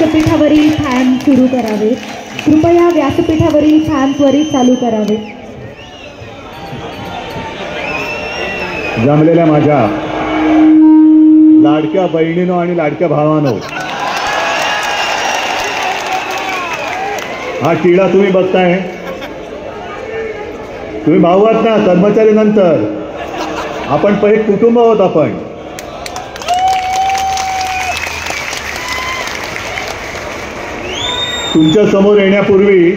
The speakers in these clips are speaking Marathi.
व्यासपीठावरील फॅन सुरू करावे. कृपया व्यासपीठावरील फॅन त्वरित चालू करावे. जमलेल्या माझ्या लाडक्या बहिणीनो आणि लाडक्या भावानो, हा टिळा तुम्ही बघताय. तुम्ही भाऊ आहात ना, कर्मचारी नंतर आपण पहिले कुटुंब आहोत. आपण तुमच्या समोर येण्यापूर्वी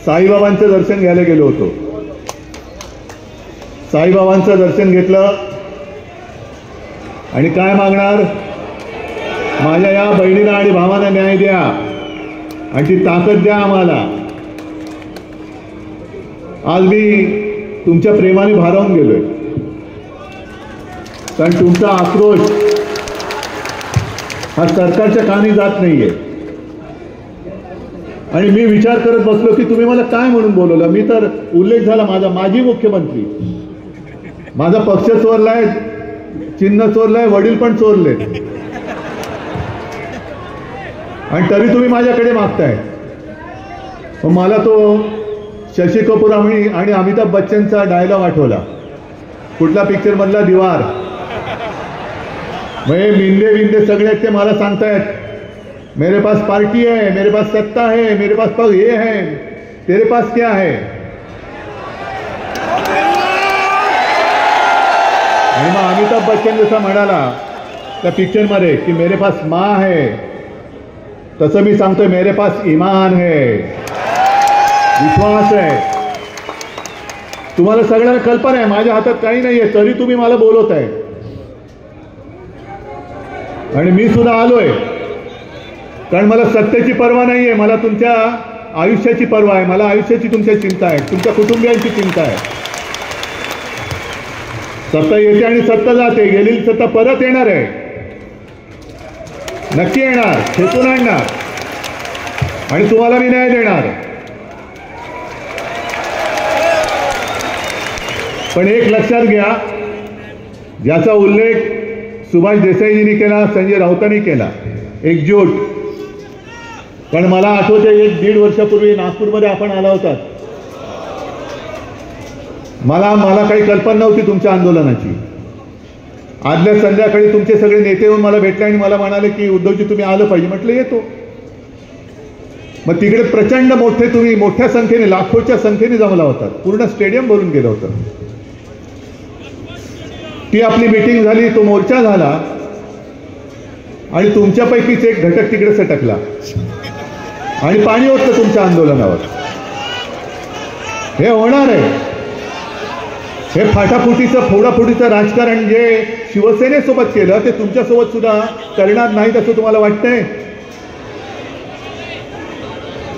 साईबाबांचं दर्शन घ्यायला गेलो होतो. साईबाबांचं दर्शन घेतलं आणि काय मागणार, माझ्या या बहिणीला आणि भावांना न्याय द्या आणि ती ताकद द्या आम्हाला. आज मी तुमच्या प्रेमाने भारावून गेलोय, कारण तुमचा आक्रोश हा सरकारच्या कानी जात नाहीये. आणि मी विचार करत बसलो की तुम्ही मला काय म्हणून बोलवलं. मी तर उल्लेख झाला माझा, माजी मुख्यमंत्री, माझा पक्ष चोरलाय, चिन्ह चोरलाय, वडील पण चोरले, आणि तरी तुम्ही माझ्याकडे मागताय. मला तो शशी कपूर आणि अमिताभ बच्चनचा डायलॉग आठवला. कुठला पिक्चर मधला, दीवार. म्हणजे मिंदे विंदे सगळे ते मला सांगतायत, मेरे पास पार्टी है, मेरे पास सत्ता है, मेरे पास पग ये है, तेरे पास क्या है. आणि मग अमिताभ बच्चन जसा म्हणाला त्या पिक्चरमध्ये की मेरे पास माँ है, तसं मी सांगतोय मेरे पास ईमान है, विश्वास आहे. तुम्हाला सगळ्यांना कल्पना आहे माझ्या हातात काही नाहीये, तरी तुम्ही मला बोलवत आहे. आणि मी सुद्धा आलोय, कारण मला सत्तेची पर्वा नाहीये, मला तुमच्या आयुष्याची पर्वा आहे. मला आयुष्याची तुमच्या चिंता आहे, तुमच्या कुटुंबियांची चिंता आहे. सत्ता येते आणि सत्ता जाते, गेलेली सत्ता परत येणार आहे, नक्की येणार, खेचून आणणार आणि तुम्हाला मी न्याय देणार. पण एक लक्षात घ्या, ज्याचा उल्लेख सुभाष देसाईजींनी केला, संजय राऊतांनी केला, एकजूट. कारण मला आठवते 1-1.5 वर्षापूर्वी नागपूरमध्ये आपण आला होता. मला काही कल्पना नव्हती तुमच्या आंदोलनाची. आदल्या संध्याकाळी तुमचे सगळे नेते येऊन मला भेटले आणि मला म्हणाले की उद्धवजी तुम्ही आलं पाहिजे. म्हटलं येतो. मग तिकडे प्रचंड तुम्ही मोठ्या संख्येने, लाखोच्या संख्येने जमला होता, पूर्ण स्टेडियम भरून गेलं होतं. ती आपली मीटिंग झाली, तो मोर्चा झाला आणि तुमच्यापैकीच एक घटक तिकडे सटकला आणि पाणी होतं तुमच्या आंदोलनावर. हे होणार आहे. हे फाटाफुटीचं फोडाफुटीचं राजकारण जे शिवसेनेसोबत केलं ते तुमच्यासोबत सुद्धा करणार नाहीत असं तुम्हाला वाटतंय.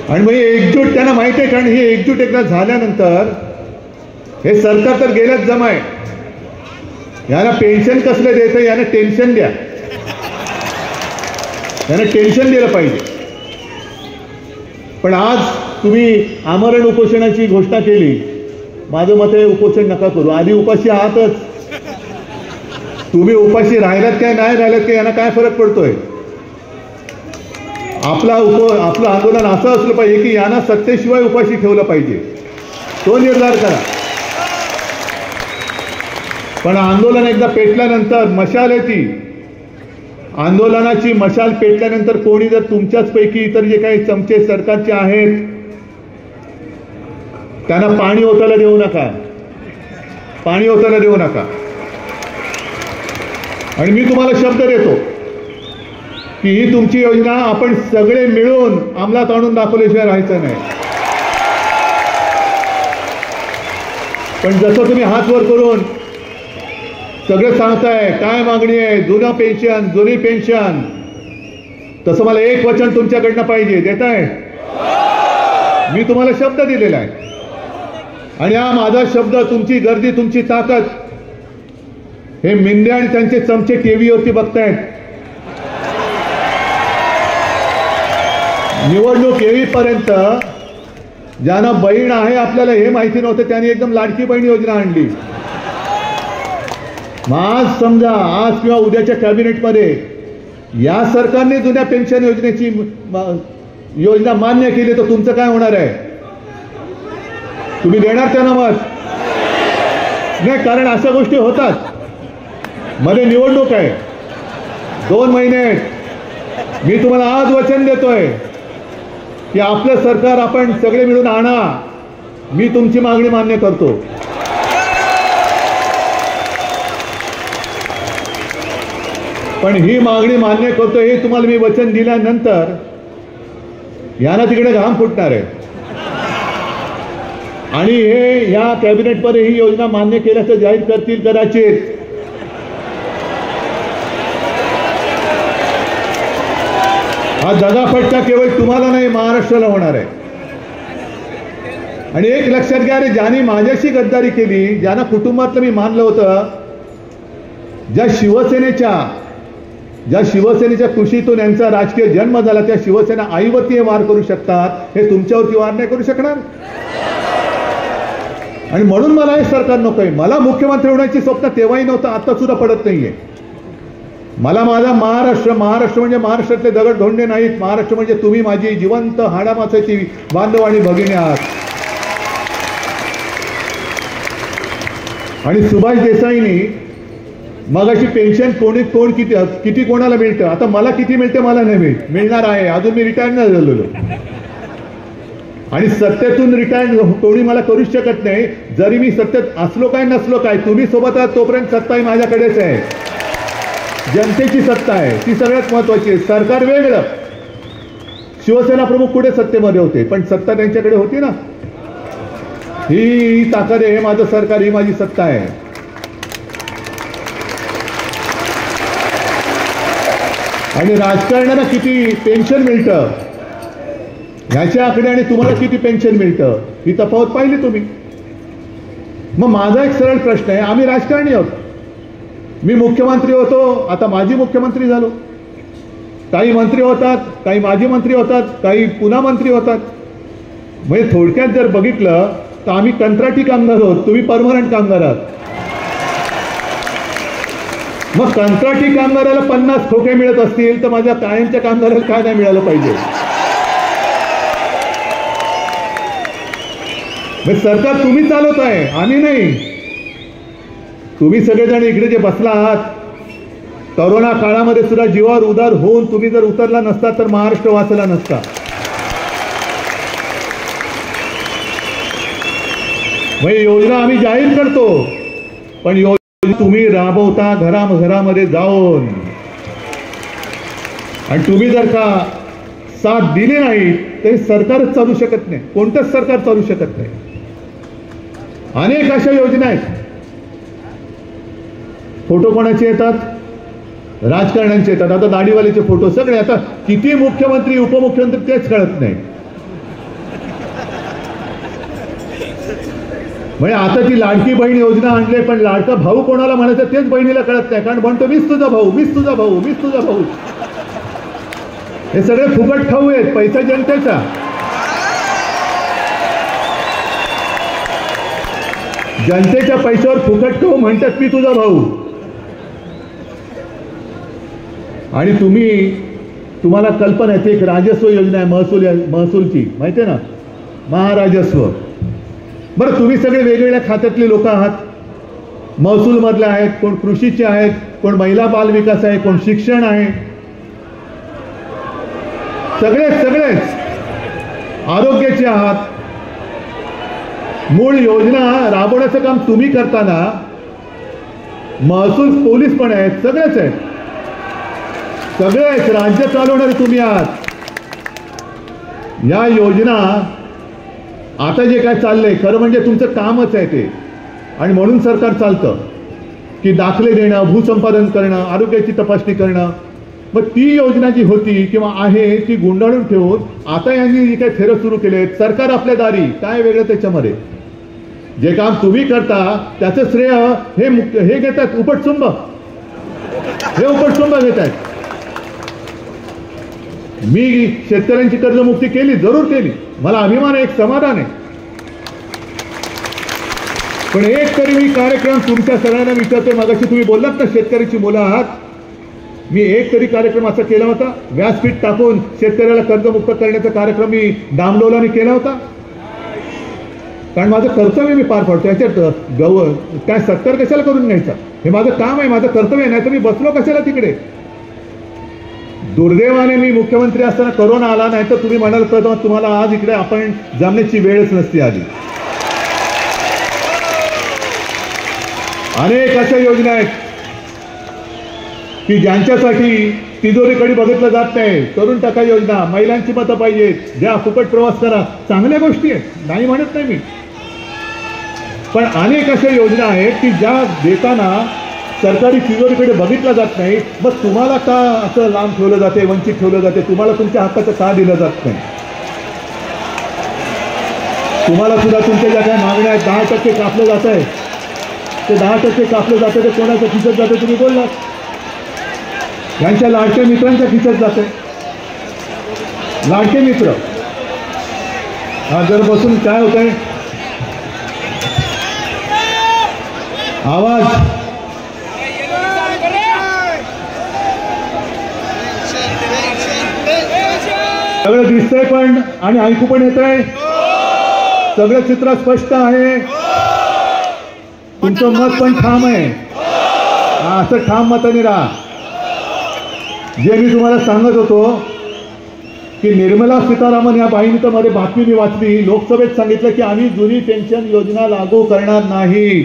आणि मग एकजूट त्यांना माहिती आहे, कारण ही एकजूट एकदा झाल्यानंतर हे सरकार तर गेल्याच जमाय. यांना पेन्शन कसलं द्यायचं, यांना टेन्शन द्या, यांना टेन्शन दिलं पाहिजे. पण आज तुम्ही आमरण उपोषणाची घोषणा केली. माझं मत आहे उपोषण नका करू. आधी उपाशी आहातच. तुम्ही उपाशी राहिलात काय नाही राहिलात काय यांना काय फरक पडतोय. आपलं आंदोलन असं असलं पाहिजे की यांना सत्तेशिवाय उपाशी ठेवलं पाहिजे, तो निर्धार करा. पण आंदोलन एकदा पेटल्यानंतर मशाल आहे ती. आंदोलनाची मशाल पेटल्यानंतर कोणी जर तुमच्याचपैकी इतर जे काही चमचे सरकारचे आहेत त्यांना पाणी ओतायला देऊ नका, पाणी ओतायला देऊ नका. आणि मी तुम्हाला शब्द देतो की ही तुमची योजना आपण सगळे मिळून अंमलात आणून दाखवल्याशिवाय राहायचं नाही. पण जसं तुम्ही हात वर करून सगळं सांगताय काय मागणी आहे, जुना पेन्शन, जुनी पेन्शन, तसं मला एक वचन तुमच्याकडनं पाहिजे. देताय? मी तुम्हाला शब्द दिलेला आहे आणि हा माझा शब्द, तुमची गर्दी, तुमची ताकद हे मिंदे आणि त्यांचे चमचे टीव्हीवरती बघतायत. निवडणूक येईपर्यंत ज्यांना बहीण आहे आपल्याला हे माहिती नव्हतं त्यांनी एकदम लाडकी बहीण योजना आणली. आज समजा आज किंवा उद्याच्या कॅबिनेटमध्ये या सरकारने जुन्या पेन्शन योजनेची योजना मान्य केली तर तुमचं काय होणार आहे? तुम्ही देणार त्यांना मत? नाही, कारण अशा गोष्टी होतात. मध्ये निवडणूक आहे, 2 महिने आहेत. मी तुम्हाला आज वचन देतोय की आपलं सरकार आपण सगळे मिळून आणा. मी तुमची मागणी मान्य करतो. पण ही मागणी मान्य करतो हे तुम्हाला मी वचन दिल्यानंतर यांना तिकडे घाम फुटणार आहे. आणि हे या कॅबिनेटमध्ये ही योजना मान्य केल्याचं जाहीर करतील कदाचित. हा दगाफटका केवळ तुम्हाला नाही, महाराष्ट्राला होणार आहे. आणि एक लक्षात घ्या रे, ज्यांनी माझ्याशी गद्दारी केली, ज्यांना कुटुंबातलं मी मानलं होतं, ज्या शिवसेनेच्या कुशीतून यांचा राजकीय जन्म झाला, त्या शिवसेना आईवरती हे वार करू शकतात, हे तुमच्यावरती वार नाही करू शकणार. आणि म्हणून मला हे सरकार नकोय. मला मुख्यमंत्री होण्याची स्वप्न तेव्हाही नव्हतं, आता सुद्धा पडत नाहीये. मला माझा महाराष्ट्र म्हणजे महाराष्ट्रातले दगड धोंडे नाहीत. महाराष्ट्र म्हणजे तुम्ही माझी जिवंत हाडामासाची बांधव आणि भगिनी आहात. आणि सुभाष देसाईंनी मगाशी पेन्शन कोण किती कोणाला मिळतं, आता मला किती मिळते मला नाही मिळणार आहे. अजून मी रिटायर नाही झालेलो. आणि सत्तेतून रिटायर कोणी मला करूच शकत नाही. जरी मी सत्तेत असलो काय नसलो काय, तुम्ही सोबत आहात तोपर्यंत सत्ता ही माझ्याकडेच आहे. जनतेची सत्ता आहे, ती सगळ्यात महत्वाची आहे. सरकार वेगळं. शिवसेना प्रमुख कुठे सत्तेमध्ये होते, पण सत्ता त्यांच्याकडे होती ना. ही ताकद आहे. हे माझं सरकार, ही माझी सत्ता आहे. आणि राजकारणाला किती पेन्शन मिळतं ह्याच्या आकडे आणि तुम्हाला किती पेन्शन मिळतं ही तफावत पाहिली तुम्ही. मग माझा एक सरळ प्रश्न आहे, आम्ही राजकारणी आहोत. मी मुख्यमंत्री होतो, आता माजी मुख्यमंत्री झालो. काही मंत्री होतात, काही माजी मंत्री होतात, काही पुन्हा मंत्री होतात. म्हणजे थोडक्यात जर बघितलं तर आम्ही कंत्राटी कामगार आहोत, तुम्ही परमनंट कामगार आहात. मग कंत्राटी कामगाराला 50 खोके मिळत असतील तर माझ्या कायमच्या कामगाराला काय नाही मिळालं पाहिजे? सरकार तुम्ही चालवत आहे, आम्ही नाही. तुम्ही सगळेजण इकडे जे बसला आहात, करोना काळामध्ये सुद्धा जीवावर उदार होऊन तुम्ही जर उतरला नसता तर महाराष्ट्र वाचला नसता. म्हणजे योजना आम्ही जाहीर करतो, पण योजना तुम्ही राबवता घरामध्ये जाऊन. आणि तुम्ही जर का साथ दिली नाही तरी सरकारच चालू शकत नाही, कोणतंच सरकार चालू शकत नाही. अनेक अशा योजना आहेत. फोटो कोणाचे येतात? राजकारण्यांचे येतात. आता दाढीवाल्याचे फोटो सगळे. आता किती मुख्यमंत्री उपमुख्यमंत्री तेच कळत नाही. म्हणजे आता ती लाडकी बहीण योजना आणली, पण लाडका भाऊ कोणाला म्हणायचं तेच बहिणीला कळत नाही. कारण म्हणतो मीच तुझा भाऊ, मीच तुझा भाऊ, मीच तुझा भाऊ. हे सगळे फुकट खाऊ आहेत, पैसा जनतेचा. जनतेच्या पैशावर फुकट खाऊ म्हणतात मी तुझा भाऊ. आणि तुम्हाला कल्पना आहे, एक राजस्व योजना आहे महसूलची, माहिती आहे ना, महाराजस्व. बरं, तुम्ही सगळे वेगवेगळ्या खात्यातले लोक आहात. महसूल मधले आहेत, कोण कृषीचे आहेत, कोण महिला बाल विकास आहे, कोण शिक्षण आहे. सगळेच आरोग्याचे आहात. मूळ योजना राबवण्याचं काम तुम्ही करताना महसूल पोलीस पण आहेत, सगळेच राज्य चालवणारे तुम्ही आहात. या योजना आता जे काय चाललंय खरं म्हणजे तुमचं कामच आहे ते. आणि म्हणून सरकार चालतं की दाखले देणं, भूसंपादन करणं, आरोग्याची तपासणी करणं. मग ती योजना जी होती किंवा आहे ती गुंडाळून ठेवून आता यांनी जी काही थेरं सुरू केले, सरकार आपल्या दारी, काय वेगळं त्याच्यामध्ये? जे काम तुम्ही करता त्याचं श्रेय हे घेतात उपटसुंब, घेत आहेत. मी शेतकऱ्यांची कर्जमुक्ती केली, जरूर केली, मला अभिमान आहे, एक समाधान आहे. पण एक तरी मी कार्यक्रम तुमच्या सगळ्यांना विचारतो. मगाशी तुम्ही बोललात ना शेतकऱ्याची मुलं आहात, मी एक तरी कार्यक्रम असा केला होता? व्यासपीठ टाकून शेतकऱ्याला कर्जमुक्त करण्याचा कार्यक्रम मी डामडौलाने केला होता? कारण माझं कर्तव्य मी पार पाडतो. याच्यात काय सत्कार कशाला करून घ्यायचा? हे माझं काम आहे, माझं कर्तव्य आहे. नाही तर मी बसलो कशाला तिकडे? दुर्दैवाने मी मुख्यमंत्री असताना कोरोना आला, नाही तर तुम्ही म्हणाल तर तुम्हाला आज इकडे आपण जमण्याची वेळच नसती आली. अनेक अशा योजना आहेत की ज्यांच्यासाठी तिजोरीकडे बघितलं जात नाही. तरुण टाका योजना, महिलांची मतं पाहिजेत, द्या, फुकट प्रवास करा, चांगल्या गोष्टी आहेत, नाही म्हणत नाही मी. पण अनेक अशा योजना आहेत की ज्या देताना सरकारी तिजोरीकडे बघितलं जात नाही. मग तुम्हाला का असं लांब ठेवलं जाते, वंचित ठेवलं जाते? तुम्हाला तुमच्या हक्काचं का दिलं जात नाही? तुम्हाला सुद्धा तुमच्या ज्या काही मागण्या आहेत 10% कापलं जात आहे, ते 10% कापलं जातं, ते कोणाच्या खिशात जातं तुम्ही बोललात? यांच्या लाडक्या मित्रांच्या खिशात जाते. लाडके मित्र हा जर बसून काय होत आहे आवाज सगळं दिसतंय पण आणि ऐकू पण येत आहे. सगळं चित्र स्पष्ट आहे. तुमचं मत पण ठाम आहे. असं ठाम मताने राहा. जे मी तुम्हाला सांगत होतो की निर्मला सीतारामन या बाईंनी तर मध्ये बातमी मी वाचली, लोकसभेत सांगितलं की आम्ही जुनी पेन्शन योजना लागू करणार नाही.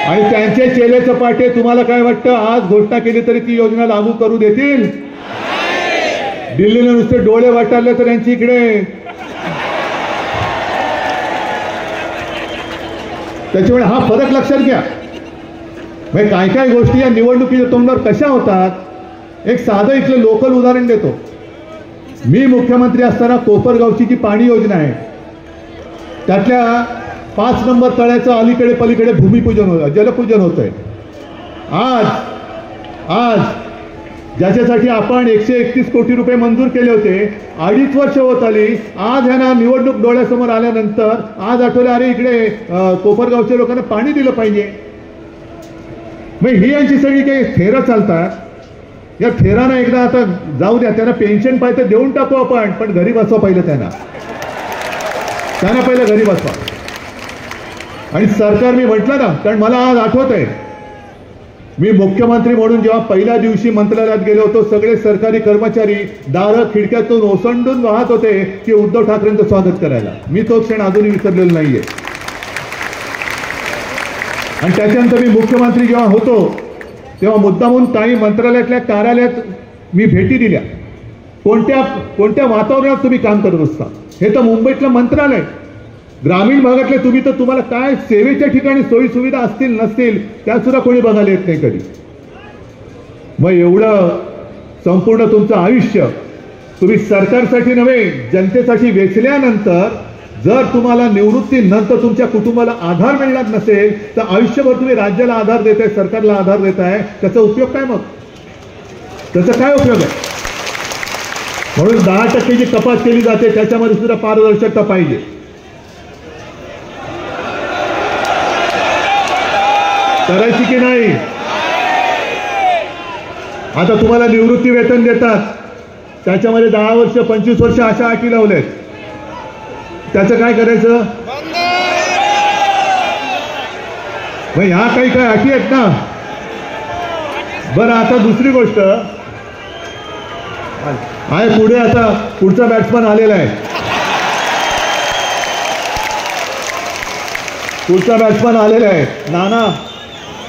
आणि त्यांचे चेले चपाटे तुम्हाला काय वाटतं आज घोषणा केली तरी ती योजना लागू करू देतील? दिल्लीला नुसते डोळे वाटारले तर यांची इकडे. त्याच्यामुळे हा फरक लक्षात घ्या. म्हणजे काय काय गोष्टी या निवडणुकीच्या तोंडावर कशा होतात. एक साधं इथलं लोकल उदाहरण देतो. मी मुख्यमंत्री असताना कोपरगावची जी पाणी योजना आहे त्यातल्या 5 नंबर तळ्याचं अलीकडे पलीकडे भूमिपूजन जलपूजन होत आहे. आज ज्याच्यासाठी आपण 131 कोटी रुपये मंजूर केले होते, 2.5 वर्ष होत आली. आज ह्यांना निवडणूक डोळ्यासमोर आल्यानंतर आज आठवलं अरे इकडे कोपरगावच्या लोकांना पाणी दिलं पाहिजे. मग ही यांची सगळी काही थेरं चालतात. या थेरांना एकदा आता जाऊ द्या. त्यांना पेन्शन पाहिजे देऊन टाकू आपण, पण घरी बसवा पहिलं. त्यांना पहिलं घरी बसवा. आणि सरकार मी म्हटलं ना, कारण मला आज आठवत आहे मी मुख्यमंत्री म्हणून जेव्हा पहिल्या दिवशी मंत्रालयात गेलो होतो, सगळे सरकारी कर्मचारी दारं खिडक्यातून ओसंडून वाहत होते की उद्धव ठाकरेंचं स्वागत करायला. मी तो क्षण अजूनही विसरलेला नाहीये. आणि त्याच्यानंतर मी मुख्यमंत्री जेव्हा होतो तेव्हा मुद्दामून काही मंत्रालयातल्या कार्यालयात मी भेटी दिल्या. कोणत्या वातावरणात तुम्ही काम करत असता? हे तर मुंबईतलं मंत्रालय. ग्रामीण भागातले तुम्ही तर तुम्हाला काय सेवेच्या ठिकाणी सोयी सुविधा असतील नसतील त्या सुद्धा कोणी बघायला येत नाही कधी. मग एवढं संपूर्ण तुमचं आयुष्य तुम्ही सरकारसाठी नव्हे जनतेसाठी वेचल्यानंतर जर तुम्हाला निवृत्तीनंतर तुमच्या कुटुंबाला आधार मिळणार नसेल तर आयुष्यभर तुम्ही राज्याला आधार देताय, सरकारला आधार देताय, त्याचा उपयोग काय? मग त्याचा काय उपयोग आहे? म्हणून 10% जी कपात केली जाते त्याच्यामध्ये सुद्धा पारदर्शकता पाहिजे. करायची की नाही? आता तुम्हाला निवृत्ती वेतन देतात, त्याच्यामध्ये 10 वर्ष 25 वर्ष अशा अटी लावल्यात. त्याचं काय करायचं? मग ह्या काही काय अटी आहेत ना. बरं आता दुसरी गोष्ट आहे. पुढे आता पुढचा बॅट्समन आलेला आहे. पुढचा बॅट्समन आलेला आहे. नाना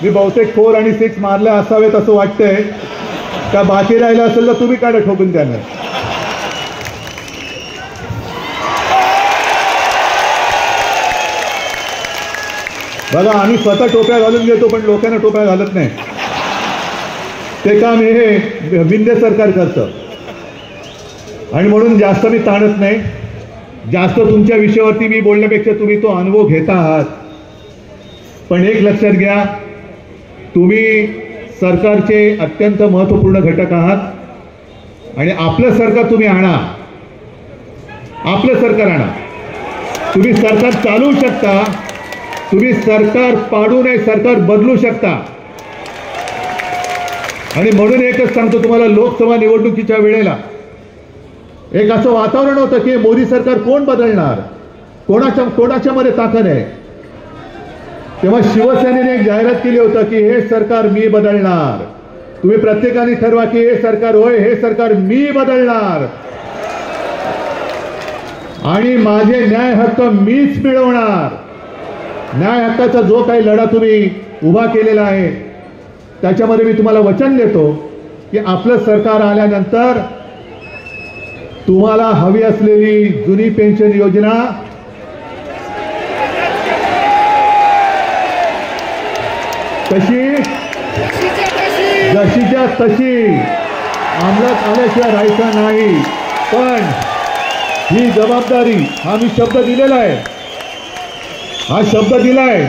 मी बहुतेक 4 आणि 6 मारले असावेत असं वाटतंय. का बाकी राहिलं असेल तर तुम्ही काढा ठोकून त्यांना. बघा आम्ही स्वतः टोप्या घालून घेतो पण लोकांना टोप्या घालत नाही. ते काम हे बिंदे सरकार करतं. आणि म्हणून जास्त मी ताणत नाही. जास्त तुमच्या विषयावरती मी बोलण्यापेक्षा तुम्ही तो अनुभव घेता आहात. पण एक लक्षात घ्या, तुम्ही सरकारचे अत्यंत महत्त्वपूर्ण घटक आहात आणि आपलं सरकार तुम्ही आणा. आपलं सरकार आणा. तुम्ही सरकार चालवू शकता तुम्ही सरकार पाडू नये, सरकार बदलू शकता. आणि म्हणून एकच सांगतो तुम्हाला, लोकसभा निवडणुकीच्या वेळेला एक असं वातावरण होतं की मोदी सरकार कोण बदलणार, कोणाच्या मध्ये ताकद आहे. तेव्हा शिवसेनेने एक जाहिरात केली होती की हे सरकार मी बदलणार. तुम्ही प्रत्येकाने ठरवा की हे सरकार, होय हे सरकार मी बदलणार आणि माझे न्याय हक्क मीच मिळवणार. न्याय हक्काचा जो काही लढा तुम्ही उभा केलेला आहे त्याच्यामध्ये मी तुम्हाला वचन देतो की आपलं सरकार आल्यानंतर तुम्हाला हवी असलेली जुनी पेन्शन योजना जशीच्या तशी अंमलात आल्याशिवाय राहायचं नाही. पण ही जबाबदारी, हा मी शब्द दिलेला आहे, हा शब्द दिलाय,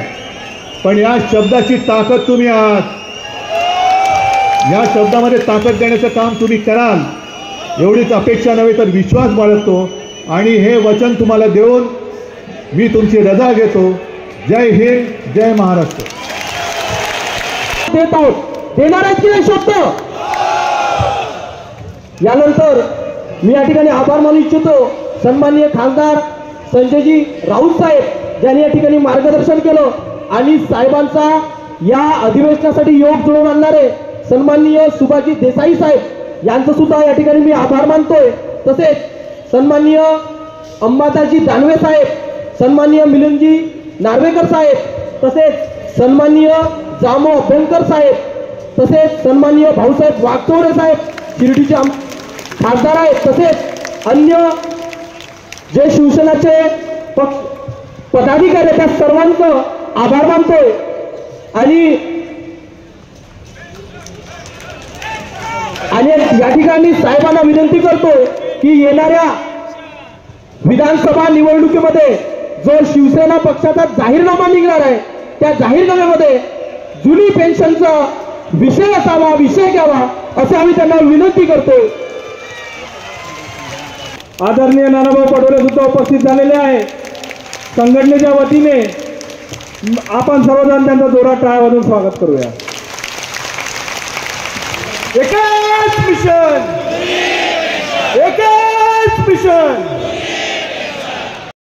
पण या शब्दाची ताकद तुम्ही आहात. या शब्दामध्ये ताकद देण्याचं काम तुम्ही कराल एवढीच अपेक्षा नव्हे तर विश्वास बाळगतो आणि हे वचन तुम्हाला देऊन मी तुमची रजा घेतो. जय हिंद, जय महाराष्ट्र. देत आहोत, देणार आहेत की नाही शब्द. यानंतर मी या ठिकाणी आभार मानू इच्छितो सन्माननीय खासदार संजयजी राऊत साहेब ज्यांनी या ठिकाणी मार्गदर्शन केलं आणि साहेबांचा या अधिवेशनासाठी योग जुळवून आणणारे सन्माननीय सुभाषजी देसाई साहेब यांचं सुद्धा या ठिकाणी मी आभार मानतोय. तसेच सन्माननीय अंबादासजी दानवे साहेब, सन्माननीय मिलिंदजी नार्वेकर साहेब, तसेच सन्माननीय जामो अभ्यंकर साहेब, तसेच सन्माननीय भाऊसाहेब वागचौरे साहेब शिर्डीचे खासदार आहेत, तसेच अन्य जे शिवसेनेचे पदाधिकारी त्या सर्वांचं आभार मानतोय. आणि या ठिकाणी साहेबांना विनंती करतोय की येणाऱ्या विधानसभा निवडणुकीमध्ये जो शिवसेना पक्षाचा जाहीरनामा निघणार आहे त्या जाहीरनाम्यामध्ये जुनी पेन्शनचा विषय असावा, विषय घ्यावा असे आम्ही त्यांना विनंती करतोय. आदरणीय नानाभाऊ पटोले सुद्धा उपस्थित झालेले आहे. संघटनेच्या वतीने आपण सर्वजण त्यांचा जोरात टाळ्या वाजवून स्वागत करूया. एकच मिशन, एकच मिशन.